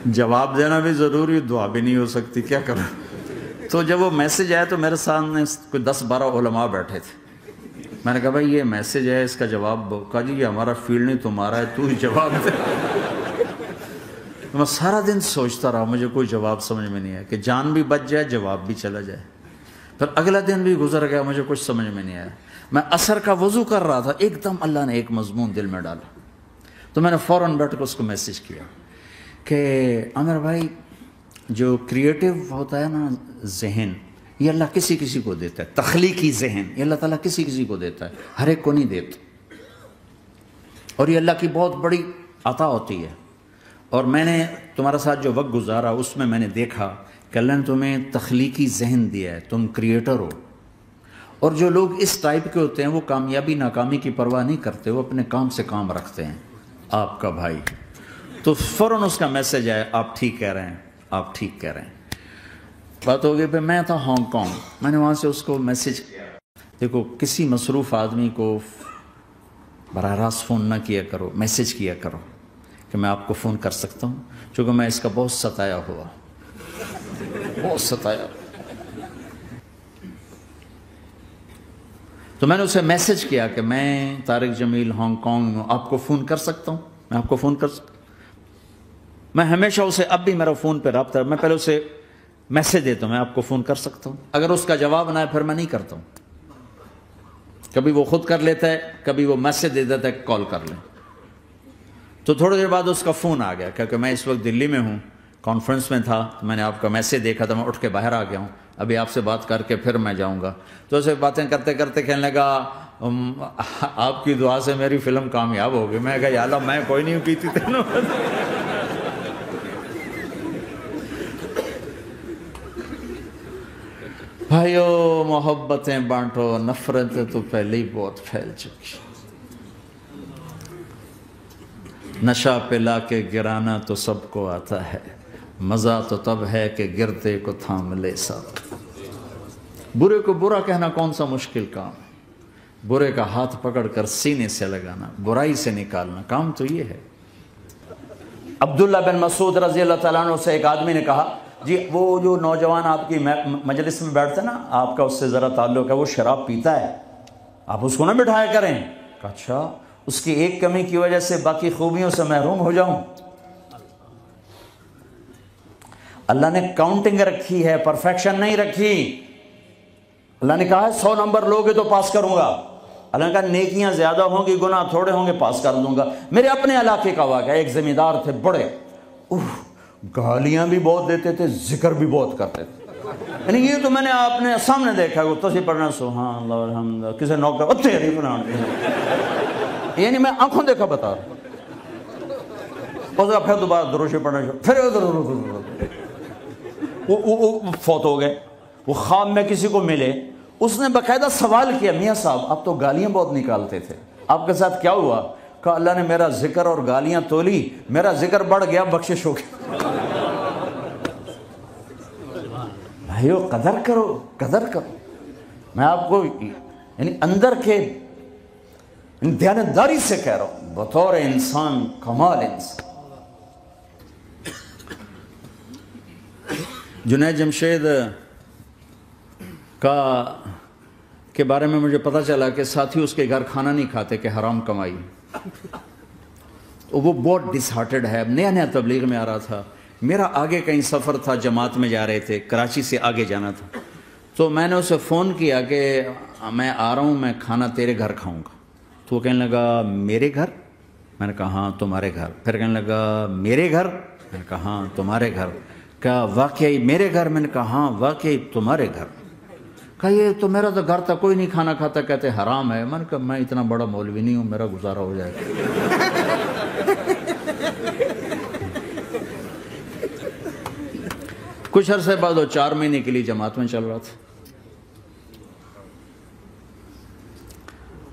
جواب دینا بھی ضروری، دعا بھی نہیں ہو سکتی، کیا کروں؟ تو جب وہ میسج آیا تو میرے سامنے کوئی 10-12 علماء بیٹھے تھے. میں نے کہا بھائی یہ میسج ہے، اس کا جواب. کہا جی یہ ہمارا فیلڈ نہیں تمہارا ہے، تو ہی جواب دے. میں سارا دن سوچتا رہا، مجھے کوئی جواب سمجھ میں نہیں آیا کہ جان بھی بچ جائے، جواب بھی چلا جائے. پھر اگلا دن بھی گزر گیا، مجھے کچھ سمجھ میں نہیں آیا. میں عصر کا وضو کر رہا تھا، ایک دم اللہ نے ایک مضمون دل میں ڈالا. تو میں نے فوراً بیٹھ کے اس کو میسج کیا کہ عامر بھائی، جو کریٹو ہوتا ہے نا ذہن، یہ اللہ کسی کسی کو دیتا ہے. تخلیقی ذہن یہ اللہ تعالیٰ کسی کسی کو دیتا ہے، ہر ایک کو نہیں دیتا. اور یہ اللہ کی بہت بڑی عطا ہوتی ہے. اور میں نے تمہارے ساتھ جو وقت گزارا اس میں نے دیکھا کہ اللہ نے تمہیں تخلیقی ذہن دیا ہے، تم کریٹر ہو. اور جو لوگ اس ٹائپ کے ہوتے ہیں وہ کامیابی ناکامی کی پرواہ نہیں کرتے، وہ اپنے کام سے کام رکھتے ہیں. آپ کا بھائی تو فوراً اس کا میسج آیا، آپ ٹھیک کہہ رہے ہیں، آپ ٹھیک کہہ رہے ہیں. بات ہو گئی. پھر میں تھا ہانگ کانگ، میں نے وہاں سے اس کو میسج کیا. دیکھو کسی مصروف آدمی کو براہ راست فون نہ کیا کرو، میسج کیا کرو کہ میں آپ کو فون کر سکتا ہوں، چونکہ میں اس کا بہت ستایا ہوا، بہت ستایا. تو میں نے اسے میسج کیا کہ میں طارق جمیل ہانگ کانگ میں آپ کو فون کر سکتا ہوں، میں آپ کو فون کر سکتا ہوں. میں ہمیشہ اسے، اب بھی میرا فون پہ رابطہ ہے، میں پہلے اسے میسج دیتا ہوں میں آپ کو فون کر سکتا ہوں. اگر اس کا جواب نہ ہے پھر میں نہیں کرتا ہوں. کبھی وہ خود کر لیتا ہے، کبھی وہ میسج دے دیتا ہے کہ کال کر لیں. تو تھوڑی دیر بعد اس کا فون آ گیا، کیونکہ میں اس وقت دلی میں ہوں، کانفرنس میں تھا. میں نے آپ کا میسج دیکھا تھا، میں اٹھ کے باہر آ گیا ہوں، ابھی آپ سے بات کر کے پھر میں جاؤں گا. تو اسے باتیں کرتے کرتے کہنے لگا آپ کی دعا سے میری فلم کامیاب ہو گئی. میں کہا یا اللہ میں کوئی نہیں پیتی تینوں. بھائیو محبتیں بانٹو، نفرتیں تو پہلے ہی بہت پھیل چکی. نشہ پلا کے گرانا تو سب کو آتا ہے، مزہ تو تب ہے کہ گرتے کو تھام لے ساتھ. برے کو برا کہنا کون سا مشکل کام ہے؟ برے کا ہاتھ پکڑ کر سینے سے لگانا، برائی سے نکالنا، کام تو یہ ہے. عبداللہ بن مسعود رضی اللہ تعالیٰ عنہ سے ایک آدمی نے کہا جی وہ جو نوجوان آپ کی مجلس میں بیٹھتا ہے نا، آپ کا اس سے ذرا تعلق ہے، وہ شراب پیتا ہے، آپ اس کو نہ بٹھایا کریں. کہا اچھا، اس کی ایک کمی کی وجہ سے باقی خوبیوں سے محروم ہو جاؤں؟ اللہ نے کاؤنٹنگ رکھی ہے، پرفیکشن نہیں رکھی. اللہ نے کہا ہے 100 نمبر لوگے تو پاس کروں گا. اللہ نے کہا نیکیاں زیادہ ہوں گی، گناہ تھوڑے ہوں گے، پاس کر دوں گا. میرے اپنے علاقے کا واقعہ، ایک زمیندار تھے بڑے، گالیاں بھی بہت دیتے تھے، ذکر بھی بہت کرتے تھے. یعنی یہ تو میں نے آپ نے سامنے دیکھا، وہ تصویر پڑھنا سبحان اللہ الحمد للہ، کسی نوکر تیری بنانا، یعنی میں آنکھوں دیکھا بتا رہا. پھر دوبارہ دروشی پڑھنا، پھر وہ فوت ہو گئے. وہ خواب میں کسی کو ملے، اس نے باقاعدہ سوال کیا، میاں صاحب آپ تو گالیاں بہت نکالتے تھے، آپ کے ساتھ کیا ہوا؟ کہا اللہ نے میرا ذکر اور گالیاں تولی، میرا ذکر بڑھ گیا، بخشش ہو گئی. بھائیو قدر کرو، قدر کرو. میں آپ کو یعنی اندر کے دیانتداری سے کہہ رہا ہوں، بطور انسان کمال انسان. جنید جمشید کے بارے میں مجھے پتا چلا کہ ساتھی اس کے گھر کھانا نہیں کھاتے کہ حرام کمائی. وہ بہت ڈس ہارٹڈ ہے. اب نیا نیا تبلیغ میں آ رہا تھا، میرا آگے کہیں سفر تھا، جماعت میں جا رہے تھے، کراچی سے آگے جانا تھا. تو میں نے اسے فون کیا کہ میں آ رہا ہوں، میں کھانا تیرے گھر کھاؤں گا. تو وہ کہنے لگا میرے گھر؟ میں نے کہا ہاں تمہارے گھر. پھر کہنے لگا میرے گھر؟ میں نے کہا ہاں تمہارے گھر. کہا واقعی میرے گھر؟ میں نے کہا ہاں واقعی تمہارے گھر. کہا یہ تو میرا تو گھر تھا، کوئی نہیں کھانا کھاتا، کہتے حرام ہے. میں نے کہا میں اتنا بڑا مولوی نہیں ہوں، میرا گزارا ہو جائے گا. کچھ عرصے بعد وہ 4 مہینے کے لیے جماعت میں چل رہا تھا.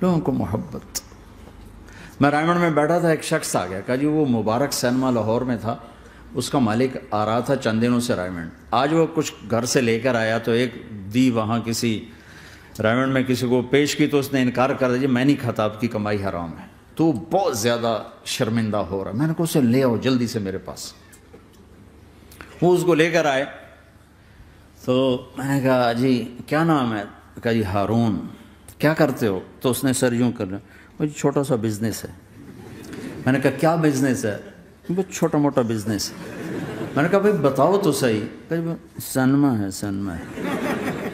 لوگوں کو محبت. میں رائمنڈ میں بیٹھا تھا، ایک شخص آ گیا، کہا جی وہ مبارک سینما لاہور میں تھا، اس کا مالک آ رہا تھا چند دنوں سے رائمنڈ. آج وہ کچھ گھر سے لے کر آیا تو ایک دی وہاں کسی رائمنڈ میں کسی کو پیش کی تو اس نے انکار کر دیا، جی میں نہیں کھاتا، آپ کی کمائی حرام ہے. تو بہت زیادہ شرمندہ ہو رہا ہے. میں نے کہا اسے لے آؤ جلدی سے میرے پاس. وہ اس کو لے کر آئے تو میں نے کہا جی کیا نام ہے؟ کہا جی ہارون. کیا کرتے ہو؟ تو اس نے سر یوں کرنا، وہ چھوٹا سا بزنس ہے. میں نے کہا کیا بزنس ہے؟ بہت چھوٹا موٹا بزنس ہے. میں نے کہا بھائی بتاؤ تو صحیح. کہ سینما ہے سینما ہے.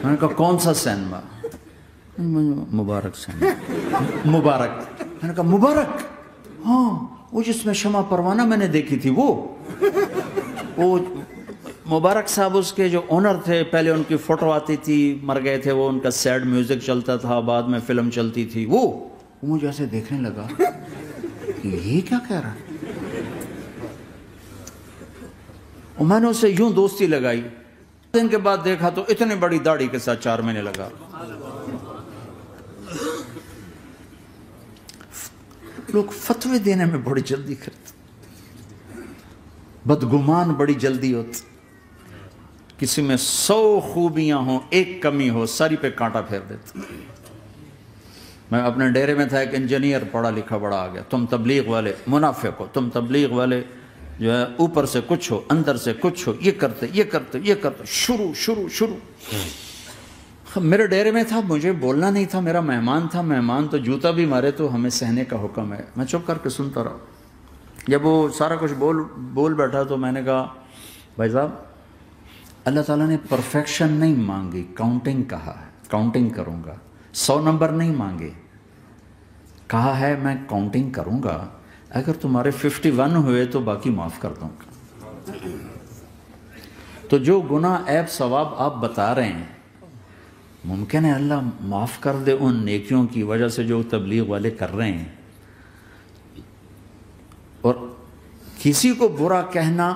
میں نے کہا کون سا سینما؟ مبارک سینما. مبارک. میں نے کہا مبارک؟ ہاں وہ جس میں شمع پروانہ میں نے دیکھی تھی وہ مبارک صاحب اس کے جو اونر تھے. پہلے ان کی فوٹو آتی تھی، مر گئے تھے وہ، ان کا سیڈ میوزک چلتا تھا، بعد میں فلم چلتی تھی. وہ مجھے ایسے دیکھنے لگا کہ یہ کیا کہہ رہا ہے. اور میں نے اسے یوں دوستی لگائی. دن کے بعد دیکھا تو اتنی بڑی داڑھی کے ساتھ 4 مہینے لگا. لوگ فتوے دینے میں بڑی جلدی کرتے، بدگمان بڑی جلدی ہوتی. کسی میں 100 خوبیاں ہوں، ایک کمی ہو، ساری پہ کانٹا پھیر دیتے. میں اپنے ڈیرے میں تھا، ایک انجینئر پڑھا لکھا بڑا آ گیا. تم تبلیغ والے منافق ہو، تم تبلیغ والے جو ہے اوپر سے کچھ ہو اندر سے کچھ ہو، یہ کرتے یہ کرتے یہ کرتے. شروع میرے ڈیرے میں تھا، مجھے بولنا نہیں تھا، میرا مہمان تھا. مہمان تو جوتا بھی مارے تو ہمیں سہنے کا حکم ہے. میں چپ کر کے سنتا رہا. جب وہ سارا کچھ بول بیٹھا تو میں نے کہا بھائی صاحب اللہ تعالیٰ نے پرفیکشن نہیں مانگی، کاؤنٹنگ کہا ہے. کاؤنٹنگ کروں گا. 100 نمبر نہیں مانگے، کہا ہے میں کاؤنٹنگ کروں گا. اگر تمہارے 51 ہوئے تو باقی معاف کر دوں گا. تو جو گناہ عیب ثواب آپ بتا رہے ہیں، ممکن ہے اللہ معاف کر دے ان نیکیوں کی وجہ سے جو تبلیغ والے کر رہے ہیں. اور کسی کو برا کہنا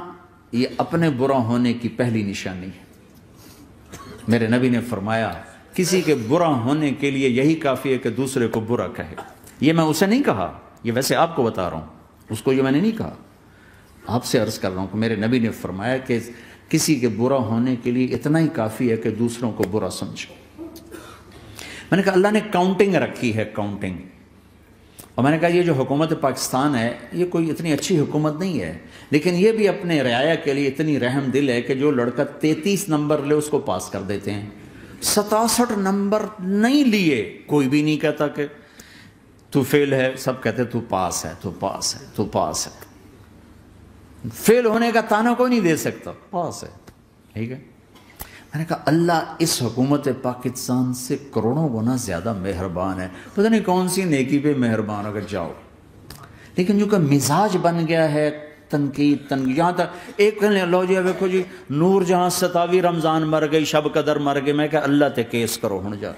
یہ اپنے برا ہونے کی پہلی نشانی ہے. میرے نبی نے فرمایا کسی کے برا ہونے کے لیے یہی کافی ہے کہ دوسرے کو برا کہے. یہ میں اسے نہیں کہا، یہ ویسے آپ کو بتا رہا ہوں، اس کو یہ میں نے نہیں کہا. آپ سے عرض کر رہا ہوں کہ میرے نبی نے فرمایا کہ کسی کے برا ہونے کے لیے اتنا ہی کافی ہے کہ دوسروں کو برا سمجھو. میں نے کہا اللہ نے کاؤنٹنگ رکھی ہے، کاؤنٹنگ. اور میں نے کہا یہ جو حکومت پاکستان ہے یہ کوئی اتنی اچھی حکومت نہیں ہے، لیکن یہ بھی اپنے رعایا کے لیے اتنی رحم دل ہے کہ جو لڑکا 33 نمبر لے اس کو پاس کر دیتے ہیں. 67 نمبر نہیں لیے کوئی بھی نہیں کہتا کہ تو فیل ہے، سب کہتے تو پاس ہے، تو پاس ہے، تو پاس ہے. فیل ہونے کا تانا کوئی نہیں دے سکتا، پاس ہے. ٹھیک ہے. میں نے کہا اللہ اس حکومت پاکستان سے کروڑوں گنا زیادہ مہربان ہے. پتہ نہیں کون سی نیکی پہ مہربان اگر جاؤ. لیکن جو کہ مزاج بن گیا ہے تنقید یہاں تک ایک کہنے اللہ جی ویکھو جی نور جہاں 27 رمضان مر گئی، شب قدر مر گئی. میں کہا اللہ تے کیس کرو ہن جا،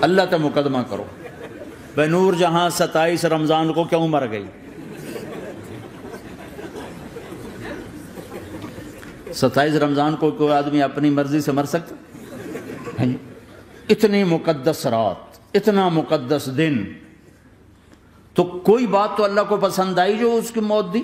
اللہ تے مقدمہ کرو. بھائی نور جہاں 27 رمضان کو کیوں مر گئی؟ 27 رمضان کو کوئی آدمی اپنی مرضی سے مر سکتا؟ اتنی مقدس رات، اتنا مقدس دن، تو کوئی بات تو اللہ کو پسند آئی جو اس کی موت دی.